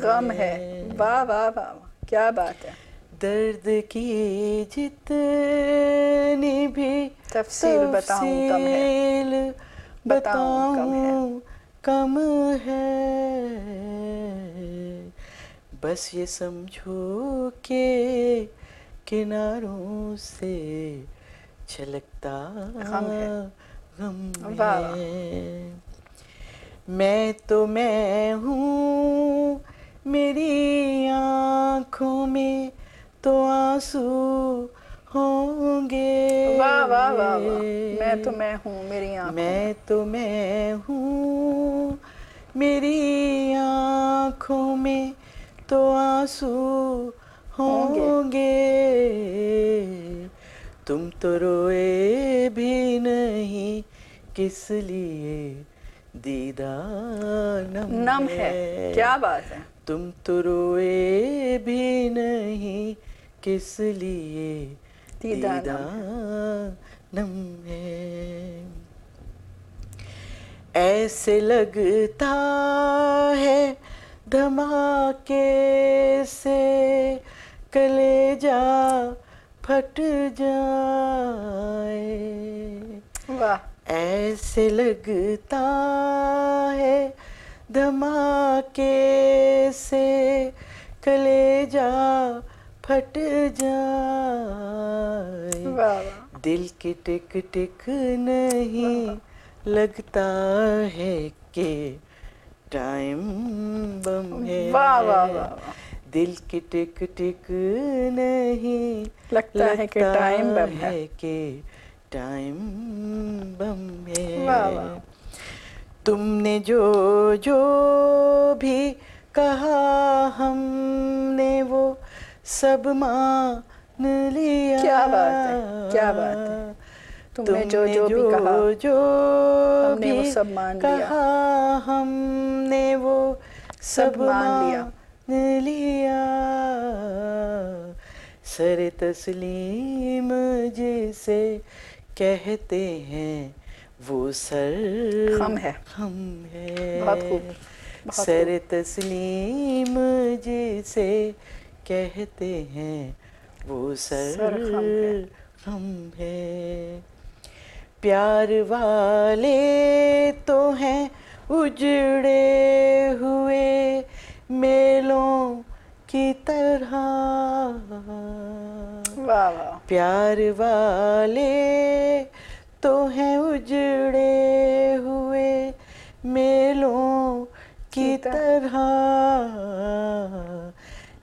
Speaker 1: غم ہے. واہ واہ واہ واہ, کیا بات ہے.
Speaker 2: درد کی جتنی بھی
Speaker 1: تفصیل بتاؤں کم ہے.
Speaker 2: بتاؤں کم ہے. بس یہ سمجھو کہ کناروں سے چھلکتا غم ہے. میں تو میں ہوں, میری آنکھوں میں تو آنسو ہوں گے.
Speaker 1: واہ واہ واہ واہ. میں تو میں ہوں, میری آنکھوں
Speaker 2: میں تو میں ہوں, میری آنکھوں میں تو آنسو ہوں گے. تم تو روئے بھی نہیں, کس لیے دیدار
Speaker 1: نم ہے. کیا بات ہے.
Speaker 2: تم تو روئے بھی نہیں, کس لیے دیدار نم ہے. ایسے لگتا ہے دھماکے سے کلیجہ پھٹ جائے.
Speaker 1: واہ.
Speaker 2: ایسے لگتا ہے دھماکے سے کلیجہ پھٹ جائے.
Speaker 1: واہ واہ.
Speaker 2: دل کی ٹک ٹک نہیں لگتا ہے کہ ٹائم بم ہے.
Speaker 1: واہ واہ واہ.
Speaker 2: دل کی ٹک ٹک نہیں
Speaker 1: لگتا ہے کہ ٹائم بم ہے.
Speaker 2: کہ ٹائم بم ہے.
Speaker 1: واہ واہ.
Speaker 2: تم نے جو جو بھی کہا ہم نے وہ سب مان لیا.
Speaker 1: کیا بات ہے, کیا بات ہے. تم نے جو جو بھی کہا ہم نے وہ سب مان لیا.
Speaker 2: ہم نے وہ سب مان لیا. سر تسلیم جسے کہتے ہیں وہ سر
Speaker 1: خم ہے.
Speaker 2: خم ہے.
Speaker 1: بہت خوب.
Speaker 2: سر تسلیم جسے کہتے ہیں وہ سر خم ہے. پیار والے تو ہیں اجڑے ہوئے میلوں کی طرح.
Speaker 1: واہ واہ.
Speaker 2: پیار والے تو ہیں اجڑے ہوئے میلوں کی طرح.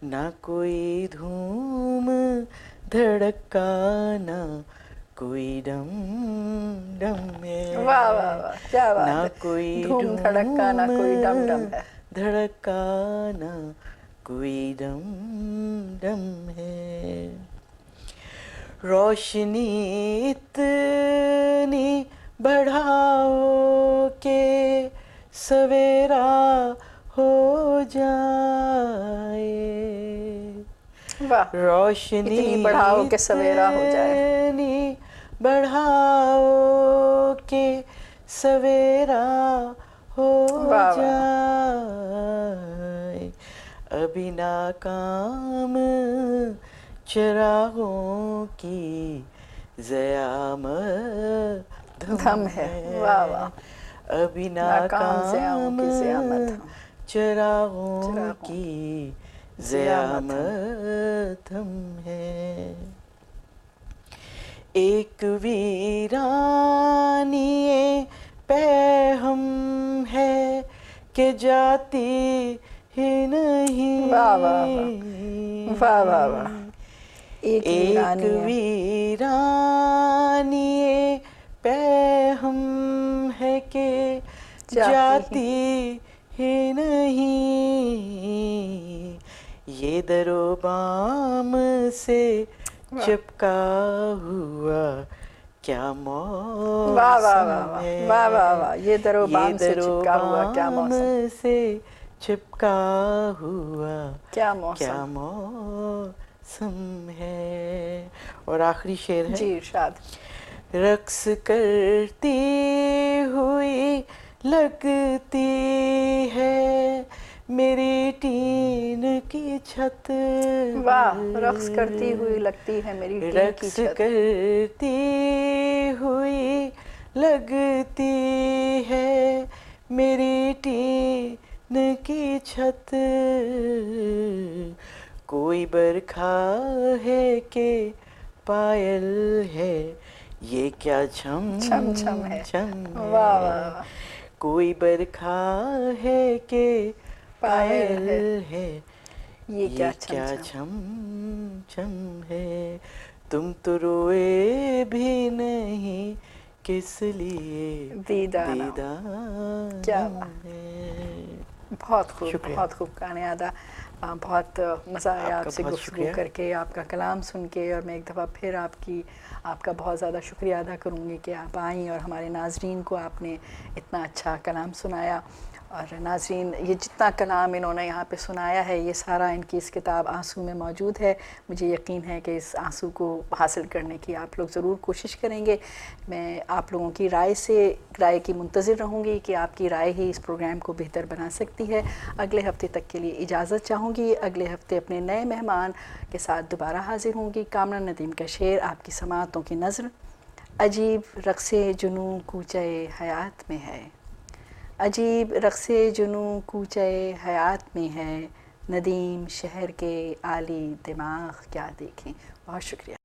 Speaker 2: نہ کوئی دھوم دھڑکا نہ کوئی ڈم ڈم ہے.
Speaker 1: واہ واہ واہ, کیا بات ہے.
Speaker 2: نہ کوئی
Speaker 1: دھوم دھڑکا نہ کوئی ڈم ڈم ہے.
Speaker 2: دھڑکا نہ کوئی ڈم ڈم ہے. روشنی اتنی بڑھاؤ کہ سویرا ہو جائے.
Speaker 1: واہ.
Speaker 2: روشنی
Speaker 1: اتنی بڑھاؤ کہ سویرا ہو جائے.
Speaker 2: اتنی بڑھاؤ کہ سویرا ہو جائے. ابھی ناکام چراغوں کی ضیاء
Speaker 1: دھم ہے. واہ واہ.
Speaker 2: ابھی ناکام چراغوں کی ضیاء دھم ہے. ایک ویرانی پہ ہم ہے کہ جاتی ہی نہیں.
Speaker 1: واہ واہ واہ واہ واہ واہ. ایک
Speaker 2: ویرانی پہ ہم ہے کہ جاتی ہی نہیں. یہ در و بام سے چپکا ہوا کیا موسم
Speaker 1: واہ واہ واہ
Speaker 2: ہے.
Speaker 1: واہ واہ واہ. یہ در و بام سے چپکا ہوا کیا
Speaker 2: بام
Speaker 1: موسم.
Speaker 2: سے چپکا ہوا
Speaker 1: کیا
Speaker 2: کیا
Speaker 1: موسم.
Speaker 2: موسم ہے. اور آخری شعر ہے.
Speaker 1: جی ارشاد.
Speaker 2: رقص کرتی ہوئی لگتی ہے میری ٹین کی چھت.
Speaker 1: واہ. رقص کرتی ہوئی لگتی ہے میری ٹین کی
Speaker 2: رقص
Speaker 1: چھت.
Speaker 2: کرتی ہوئی لگتی ہے میری ٹین کی چھت. کوئی برکھا ہے کہ پائل ہے یہ کیا چھم
Speaker 1: چھم چھم ہے.
Speaker 2: چھم
Speaker 1: واہ واہ واہ.
Speaker 2: کوئی برکھا ہے کہ پائل ہے
Speaker 1: یہ
Speaker 2: یہ
Speaker 1: چھم
Speaker 2: کیا
Speaker 1: چھم.
Speaker 2: چھم چھم ہے. تم تو روئے بھی نہیں کس لیے
Speaker 1: دیدانہ. کیا بات.
Speaker 2: ہے.
Speaker 1: بہت خوب.
Speaker 2: شکریہ.
Speaker 1: بہت خوب کہانی ادا. بہت مزہ آیا آپ سے
Speaker 2: بہت
Speaker 1: گفتگو
Speaker 2: شکریہ.
Speaker 1: کر کے, آپ کا کلام سن کے. اور میں ایک دفعہ پھر آپ کا بہت زیادہ شکریہ ادا کروں گی کہ آپ آئیں اور ہمارے ناظرین کو آپ نے اتنا اچھا کلام سنایا. اور ناظرین, یہ جتنا کلام انہوں نے یہاں پہ سنایا ہے یہ سارا ان کی اس کتاب آنسو میں موجود ہے. مجھے یقین ہے کہ اس آنسو کو حاصل کرنے کی آپ لوگ ضرور کوشش کریں گے. میں آپ لوگوں کی رائے کی منتظر رہوں گی کہ آپ کی رائے ہی اس پروگرام کو بہتر بنا سکتی ہے. اگلے ہفتے تک کے لیے اجازت چاہوں گی. اگلے ہفتے اپنے نئے مہمان کے ساتھ دوبارہ حاضر ہوں گی. کامران ندیم کا شعر آپ کی سماعتوں کی نظر. عجیب رقص جنوں کوچے حیات میں ہے. عجیب رقص جنوں کوچے حیات میں ہے. ندیم شہر کے عالی دماغ کیا دیکھیں. بہت شکریہ.